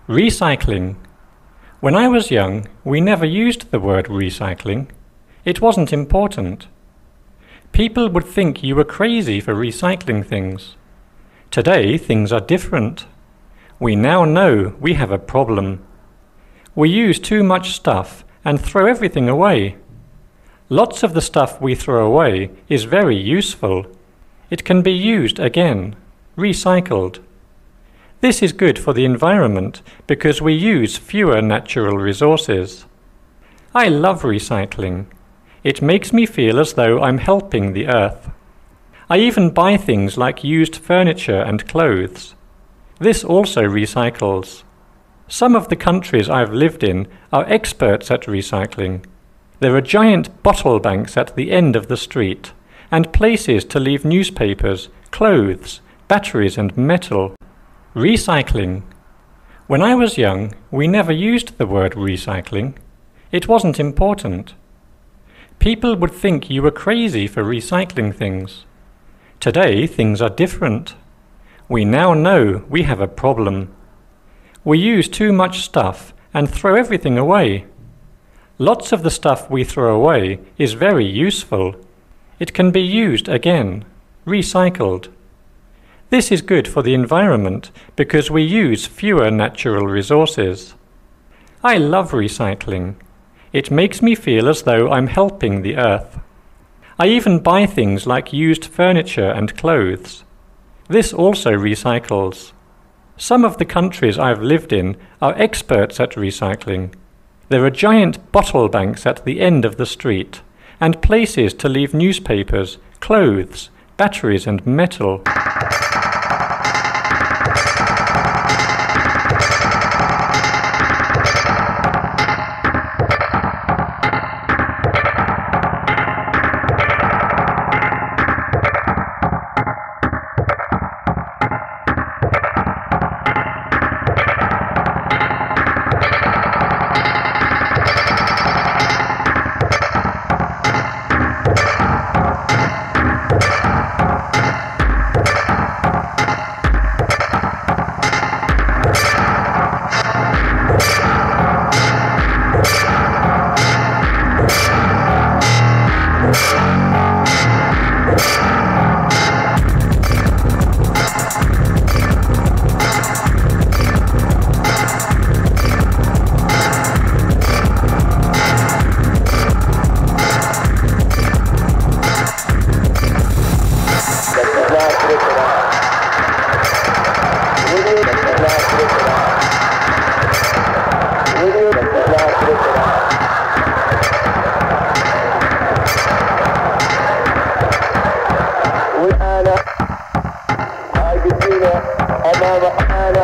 Recycling. When I was young, we never used the word recycling. It wasn't important. People would think you were crazy for recycling things. Today, things are different. We now know we have a problem. We use too much stuff and throw everything away. Lots of the stuff we throw away is very useful. It can be used again, recycled. This is good for the environment because we use fewer natural resources. I love recycling. It makes me feel as though I'm helping the earth. I even buy things like used furniture and clothes. This also recycles. Some of the countries I've lived in are experts at recycling. There are giant bottle banks at the end of the street, and places to leave newspapers, clothes, batteries and metal. Recycling. When I was young, we never used the word recycling. It wasn't important. People would think you were crazy for recycling things. Today, things are different. We now know we have a problem. We use too much stuff and throw everything away. Lots of the stuff we throw away is very useful. It can be used again, recycled. This is good for the environment because we use fewer natural resources. I love recycling. It makes me feel as though I'm helping the earth. I even buy things like used furniture and clothes. This also recycles. Some of the countries I've lived in are experts at recycling. There are giant bottle banks at the end of the street, and places to leave newspapers, clothes, batteries and metal. والآن عاجزين أمام حالة